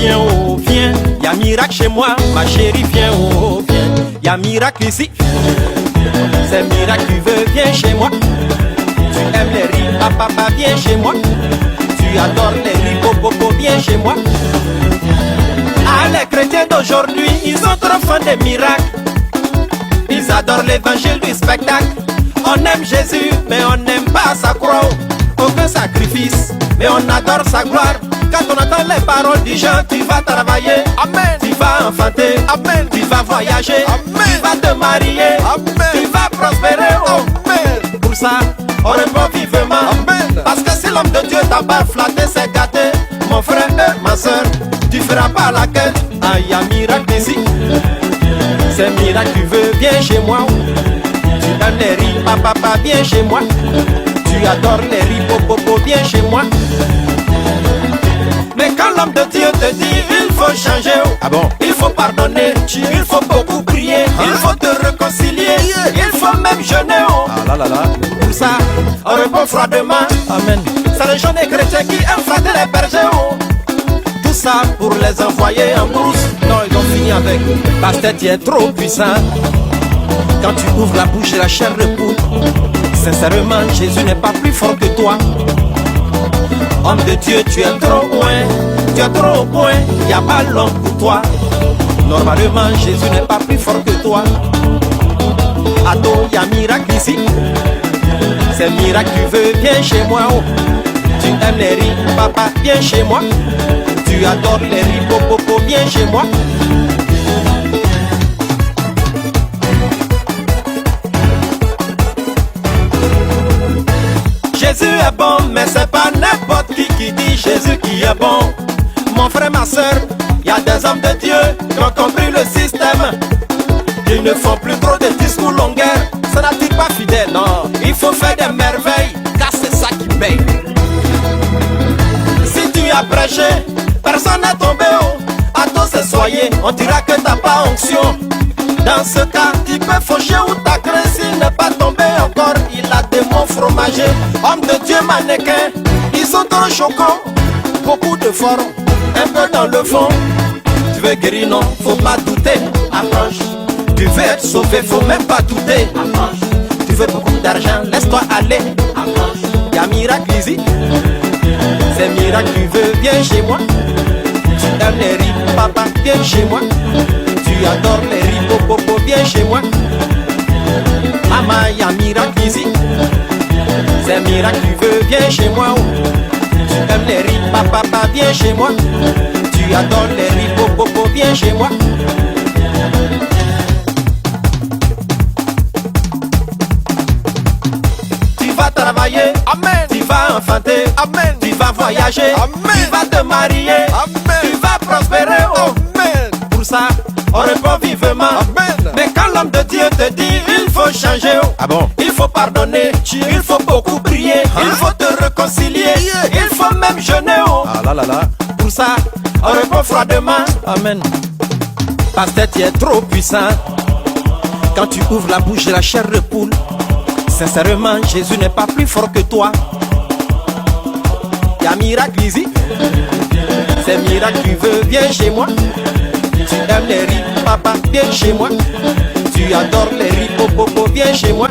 viens, oh, viens. Y'a miracle chez moi, ma chérie, viens, oh, viens. Y'a miracle ici, c'est miracle, tu veux, viens chez moi. Tu aimes les riz, papa, viens chez moi. Tu adores les riz, popo, viens chez moi. Ah, les chrétiens d'aujourd'hui, ils sont trop fans des miracles. Ils adorent l'évangile du spectacle. On aime Jésus, mais on n'aime pas sa croix. Aucun sacrifice, mais on adore sa gloire. Quand on entend les paroles du gens, tu vas travailler, amen. Tu vas enfanter, amen. Tu vas voyager, amen. Tu vas te marier, amen. Tu vas prospérer, oh. Amen. Pour ça, on répond vivement, amen. Parce que si l'homme de Dieu t'a pas flatté, c'est gâté. Mon frère et ma soeur, tu feras pas la quête. Ah, y'a miracle ici, c'est miracle, tu veux, viens chez moi. Tu aimes les riz, papa, viens chez moi. Tu adores les riz, popo, viens chez moi. Mais quand l'homme de Dieu te dit, il faut changer, ah bon? Il faut pardonner, il faut beaucoup prier, il faut te réconcilier, il faut même jeûner, oh. Ah là. Pour ça, on répond froidement, amen. C'est les jeunes chrétiens qui aiment flatter les bergers, oh. Tout ça pour les envoyer en brousse. Non, ils ont fini avec. Parce que tu es trop puissant. Quand tu ouvres la bouche, la chair repousse. Sincèrement, Jésus n'est pas plus fort que toi. Homme de Dieu, tu es trop loin. Tu es trop au point, y a pas l'homme pour toi. Normalement, Jésus n'est pas plus fort que toi. Ado, y a miracle ici. C'est miracle, tu veux, viens chez moi, oh. Tu aimes les riz, papa, viens chez moi. Tu adores les riz, popo, viens chez moi. Jésus est bon, mais c'est pas n'importe qui dit Jésus qui est bon. Mon frère, ma soeur, y a des hommes de Dieu qui ont compris le système. Ils ne font plus trop de discours longueurs, ça n'attire pas fidèle, non. Il faut faire des merveilles, car c'est ça qui paye. Si tu as prêché, personne n'est tombé haut. À tous c'est soyez, on dira que t'as pas onction. Dans ce cas, tu peux faucher ou tacrer. S'il n'est pas tombé encore, il a des mots fromagés. Homme de Dieu mannequin, ils sont trop choquants. Beaucoup de formes, un peu dans le fond. Tu veux guérir, non, faut pas douter. Approche. Tu veux être sauvé, faut même pas douter. Approche. Tu veux beaucoup d'argent, laisse-toi aller. Approche. Y'a miracle ici. C'est miracle, tu veux, viens chez moi. Tu aimes les riz, papa, viens chez moi. Tu adores les riz, popo, viens chez moi. Maman, y'a miracle ici. C'est miracle, tu veux, viens chez moi. Tu aimes les riz, papa, viens chez moi. Tu adores les riz, popo, viens chez moi. Tu vas travailler, amen. Tu vas enfanter, amen. Tu vas voyager, amen. Tu vas te marier, amen. Tu vas prospérer, oh. Amen. Pour ça, on répond vivement, amen. Mais quand l'homme de Dieu te dit, il faut changer, oh. Ah bon? Il faut pardonner, il faut beaucoup prier, il faut te réconcilier, il faut même jeûner, oh. Ah là. Pour ça, on répond froidement, amen. Parce que tu es trop puissant. Quand tu ouvres la bouche, la chair repoule. Sincèrement, Jésus n'est pas plus fort que toi. Y'a miracle ici. C'est miracle, tu veux, viens chez moi. Tu aimes les riz, papa, viens chez moi. Tu adores les riz, popo, viens chez moi.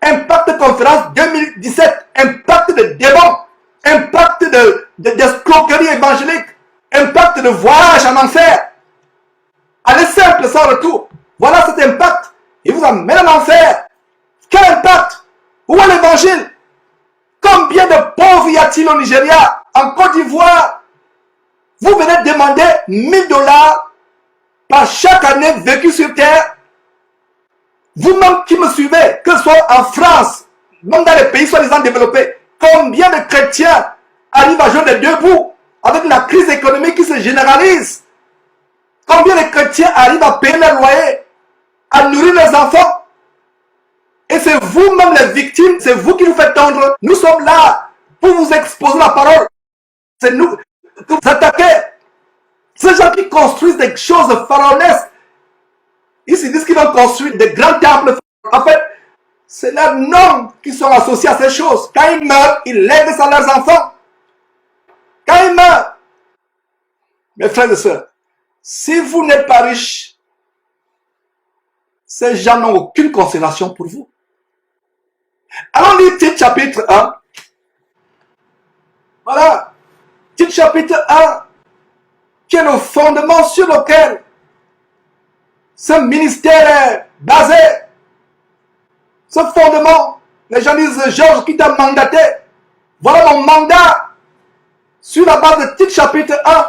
Impact conférence 2017, impact de démons, impact d'escroquerie évangélique, impact de voyage en enfer. Allez simple sans retour. Voilà cet impact. Il vous amène en enfer. Quel impact? Où est l'évangile? Combien de pauvres y a-t-il au Nigeria, en Côte d'Ivoire? Vous venez demander 1000 $ par chaque année vécu sur terre. Vous-même qui me suivez, que ce soit en France, même dans les pays soi-disant développés, combien de chrétiens arrivent à joindre les deux bouts avec la crise économique qui se généralise? Combien de chrétiens arrivent à payer leur loyer? à nourrir les enfants. Et c'est vous-même les victimes, c'est vous qui nous faites tendre. Nous sommes là pour vous exposer la parole. C'est nous que vous attaquez. Ces gens qui construisent des choses pharaonesques, ils se disent qu'ils vont construire des grands temples. En fait, c'est leurs noms qui sont associés à ces choses. Quand ils meurent, ils lèguent ça à leurs enfants. Quand ils meurent, mes frères et sœurs, si vous n'êtes pas riches, ces gens n'ont aucune considération pour vous. Allons lire Tite chapitre 1. Voilà. Tite chapitre 1, qui est le fondement sur lequel ce ministère est basé. Ce fondement, les gens disent, Georges, qui t'a mandaté? Voilà mon mandat. Sur la base de Tite chapitre 1,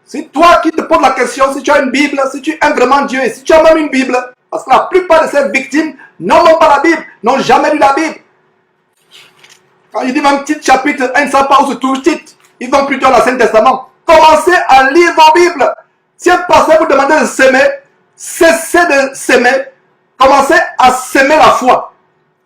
c'est toi qui te poses la question, si tu as une Bible, si tu aimes vraiment Dieu, et si tu as même une Bible, parce que la plupart de ces victimes n'ont même pas la Bible, n'ont jamais lu la Bible. Quand il dit même Tite chapitre 1, ils ne savent pas où se trouve Tite. Ils vont plutôt dans l'Ancien Testament. Commencez à lire vos Bibles. Si un pasteur vous demande de s'aimer, cessez de s'aimer. Commencez à s'aimer la foi.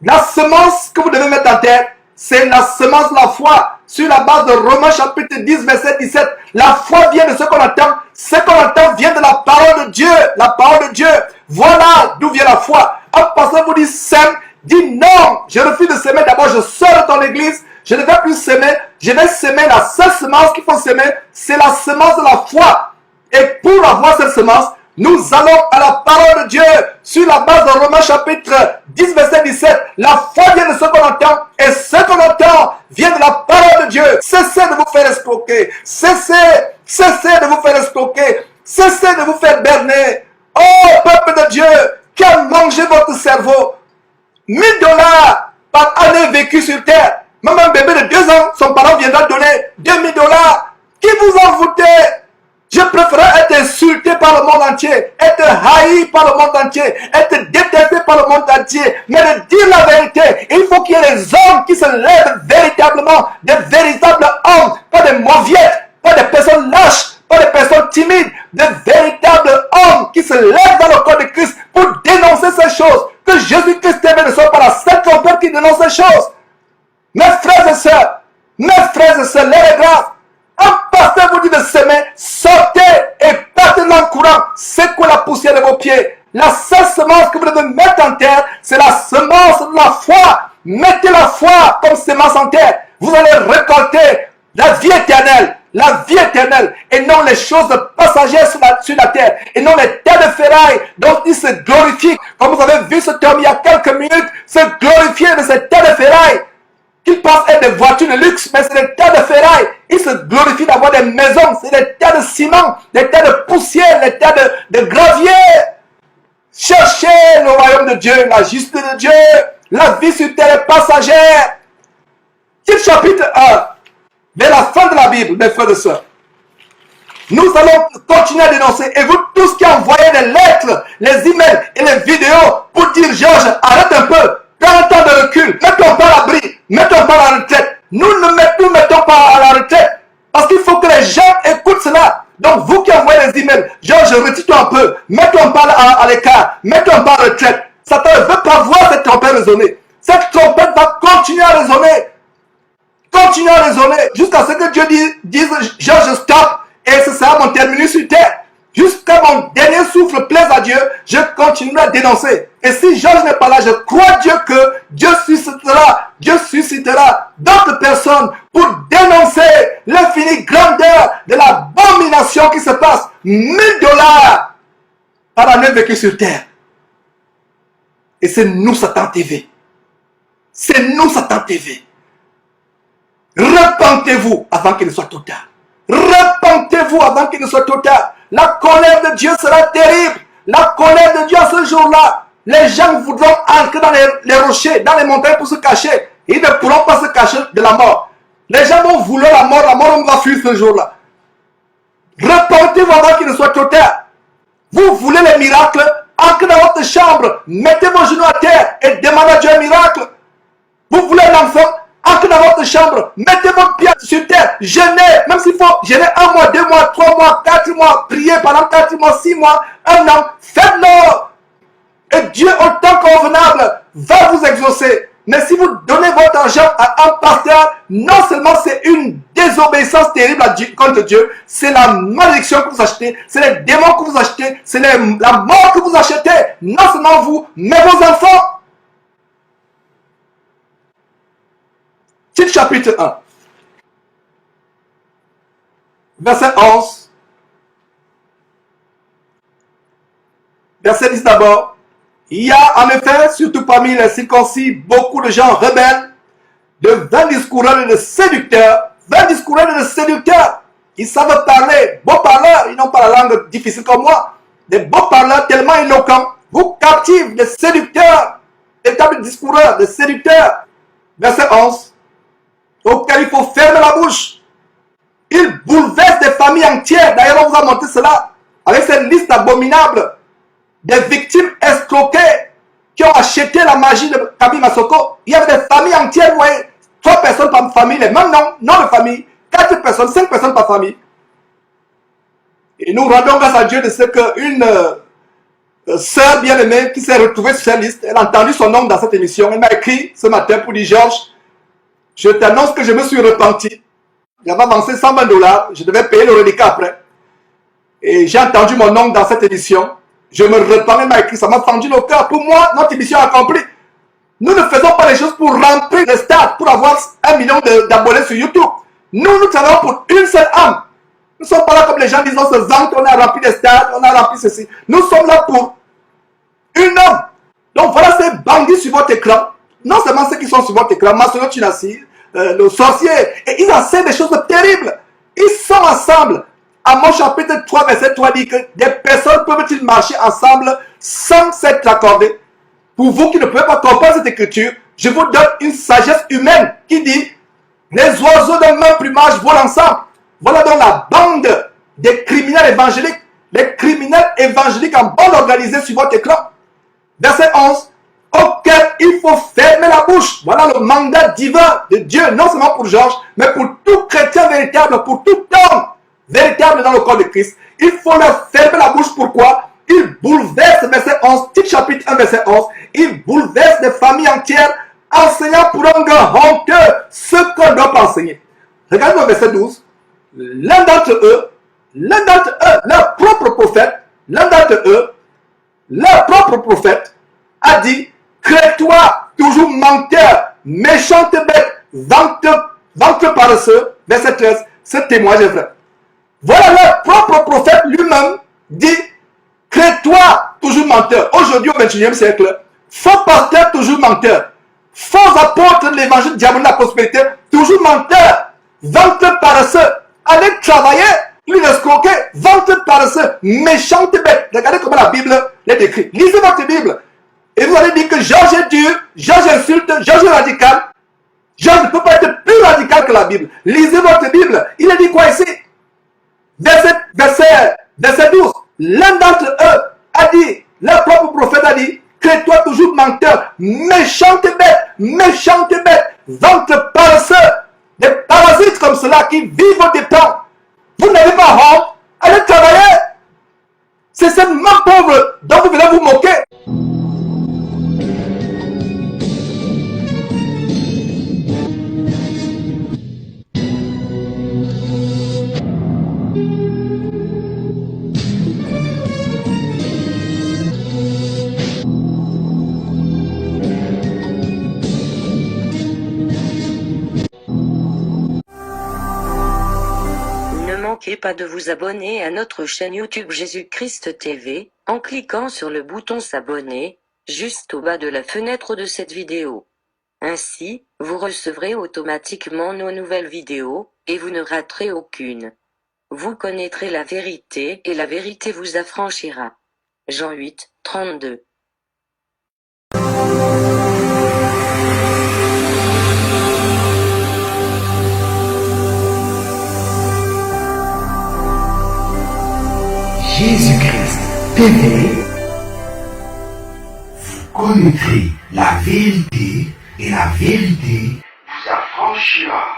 La semence que vous devez mettre en terre, c'est la semence de la foi. Sur la base de Romains chapitre 10, verset 17. La foi vient de ce qu'on entend. Ce qu'on entend vient de la parole de Dieu. La parole de Dieu. Voilà d'où vient la foi. Un pasteur vous dit sème, dit non, je refuse de s'aimer. D'abord, je sors de ton église. Je ne vais plus s'aimer. Je vais s'aimer. La seule semence qu'il faut s'aimer, c'est la semence de la foi. Et pour avoir cette semence, nous allons à la parole de Dieu. Sur la base de Romains chapitre 10, verset 17. La foi vient de ce qu'on entend. Et ce qu'on entend vient de la parole de Dieu. Cessez de vous faire escroquer. Cessez de vous faire escroquer. Cessez de vous faire berner. Oh, peuple de Dieu, qui a mangé votre cerveau. 1000 dollars par année vécue sur terre. Même un bébé de 2 ans, son parent viendra donner 2000 dollars. Qui vous en foutez? Je préférerais être insulté par le monde entier, être haï par le monde entier, être détesté par le monde entier, mais de dire la vérité. Il faut qu'il y ait des hommes qui se lèvent véritablement, des véritables hommes, pas des mauviettes, pas des personnes lâches, pas des personnes timides, des véritables hommes qui se lèvent dans le corps de Christ pour dénoncer ces choses. Que Jésus-Christ aimé ne soit pas la seule trompette qui dénonce ces choses. Mes frères et sœurs, l'heure est grave. Un pasteur vous dit de s'aimer, sortez et partez dans le courant, secouez la poussière de vos pieds. La seule semence que vous devez mettre en terre, c'est la semence de la foi. Mettez la foi comme semence en terre. Vous allez récolter la vie éternelle, et non les choses passagères sur la terre, et non les terres de ferraille dont il se glorifie. Comme vous avez vu ce terme il y a quelques minutes, se glorifier de ces terres de ferraille. Qu'ils pensent être des voitures de luxe, mais c'est des terres de ferraille. Ils se glorifient d'avoir des maisons, c'est des terres de ciment, des terres de poussière, des terres de gravier. Cherchez le royaume de Dieu, la justice de Dieu. La vie sur terre est passagère. Tite chapitre 1, vers la fin de la Bible, mes frères et sœurs. Nous allons continuer à dénoncer. Et vous tous qui envoyez les lettres, les emails et les vidéos pour dire Georges, arrête un peu. Prends un temps de recul. Mettons pas à l'abri. Mettons pas à la retraite. Nous ne mettons pas à la retraite. Parce qu'il faut que les gens écoutent cela. Donc vous qui envoyez les emails, Georges, retire-toi un peu. Mettons pas à l'écart. Mettons pas à la retraite. Satan ne veut pas voir cette trompette résonner. Cette trompette va continuer à résonner. Continuer à résonner. Jusqu'à ce que Dieu dise Georges, stop. Et ce sera mon terminus sur terre. Jusqu'à mon dernier souffle plaise à Dieu, je continuerai à dénoncer. Et si Georges n'est pas là, je crois Dieu que Dieu suscitera d'autres personnes pour dénoncer l'infinie grandeur de l'abomination qui se passe. 1000 dollars par année vécu sur terre. Et c'est nous Satan TV. C'est nous Satan TV. Repentez-vous avant qu'il ne soit trop tard. Repentez-vous avant qu'il ne soit trop tard. La colère de Dieu sera terrible. La colère de Dieu à ce jour-là. Les gens voudront entrer dans les rochers, dans les montagnes pour se cacher. Ils ne pourront pas se cacher de la mort. Les gens vont vouloir la mort on va fuir ce jour-là. Repentez-vous avant qu'il ne soit trop tard. Vous voulez les miracles, entrez dans votre chambre, mettez vos genoux à terre et demandez à Dieu un miracle. Vous voulez un enfant, entrez dans votre chambre, mettez votre pied sur terre, jeûnez, même s'il faut jeûner 1 mois, 2 mois, 3 mois, 4 mois, priez pendant 4 mois, 6 mois, 1 an, faites-le. Et Dieu, au temps convenable, va vous exaucer. Mais si vous donnez votre argent à un pasteur, non seulement c'est une désobéissance terrible contre Dieu, c'est la malédiction que vous achetez, c'est les démons que vous achetez, c'est la mort que vous achetez. Non seulement vous, mais vos enfants. Tite chapitre 1. Verset 11. Verset 10 d'abord. Il y a en effet, surtout parmi les circoncis, beaucoup de gens rebelles, de vains discoureurs et de séducteurs. Vains discoureurs et de séducteurs. Ils savent parler, beaux parleurs, ils n'ont pas la langue difficile comme moi. Des beaux parleurs tellement éloquents. Vous captivez des séducteurs, des tables discoureurs, des séducteurs. Verset 11. Auquel il faut fermer la bouche. Ils bouleversent des familles entières. D'ailleurs, on vous a montré cela avec cette liste abominable des victimes escroquées qui ont acheté la magie de Kabi Masoko. Il y avait des familles entières, vous voyez, 3 personnes par famille, les mêmes noms de famille, 4 personnes, 5 personnes par famille. Et nous rendons grâce à Dieu de ce qu'une sœur bien-aimée qui s'est retrouvée sur cette liste, elle a entendu son nom dans cette émission, elle m'a écrit ce matin pour dire: Georges, je t'annonce que je me suis repenti. J'avais avancé $120, je devais payer le reliquat après. Et j'ai entendu mon nom dans cette émission. Je me repens, elle m'a écrit, ça m'a fendu le cœur. Pour moi, notre émission est accomplie. Nous ne faisons pas les choses pour remplir les stades, pour avoir 1 million d'abonnés sur YouTube. Nous travaillons pour une seule âme. Nous ne sommes pas là comme les gens disent, on se vante, on a rempli les stades, on a rempli ceci. Nous sommes là pour une âme. Donc voilà ces bandits sur votre écran. Non seulement ceux qui sont sur votre écran, Massolo Chinassi, le sorcier, et ils enseignent des choses terribles. Ils sont ensemble. Amos chapitre 3, verset 3 dit que des personnes peuvent-ils marcher ensemble sans s'être accordées. Pour vous qui ne pouvez pas comprendre cette écriture, je vous donne une sagesse humaine qui dit: les oiseaux d'un même plumage volent ensemble. Voilà donc la bande des criminels évangéliques. Les criminels évangéliques en bande organisée sur votre écran. Verset 11. Auquel il faut fermer la bouche. Voilà le mandat divin de Dieu, non seulement pour Georges, mais pour tout chrétien véritable, pour tout homme véritable dans le corps de Christ. Il faut leur fermer la bouche. Pourquoi? Il bouleverse, verset 11, titre chapitre 1, verset 11, il bouleverse des familles entières, enseignant pour un gars honteux ce qu'on doit pas enseigner. Regardez le verset 12. L'un d'entre eux, leur propre prophète, a dit: crée-toi, toujours menteur, méchante bête, ventre paresseux. Verset 13, ce témoignage est vrai. Voilà leur propre prophète lui-même dit: crée-toi, toujours menteur. Aujourd'hui, au 21e siècle, faux pasteur, toujours menteur. Faux apôtres de l'évangile diabolique de la prospérité, toujours menteur. Ventre paresseux. Allez travailler, lui escroquer, ventre paresseux, méchante bête. Regardez comment la Bible les décrit. Lisez votre Bible. Et vous allez dire que Georges est dur, Georges insulte, Georges est radical. Georges ne peut pas être plus radical que la Bible. Lisez votre Bible. Il a dit quoi ici? Verset 12. L'un d'entre eux a dit, leur propre prophète a dit: crée-toi toujours menteur, méchante bête, ventre paresseux, des parasites comme cela qui vivent au dépens. Vous n'avez pas honte, allez travailler. C'est cette même pauvre dont vous venez vous moquer. Ne manquez pas de vous abonner à notre chaîne YouTube Jésus-Christ TV, en cliquant sur le bouton s'abonner, juste au bas de la fenêtre de cette vidéo. Ainsi, vous recevrez automatiquement nos nouvelles vidéos, et vous ne raterez aucune. Vous connaîtrez la vérité et la vérité vous affranchira. Jean 8, 32. Jésus-Christ TV, vous connaîtrez la vérité et la vérité vous affranchira.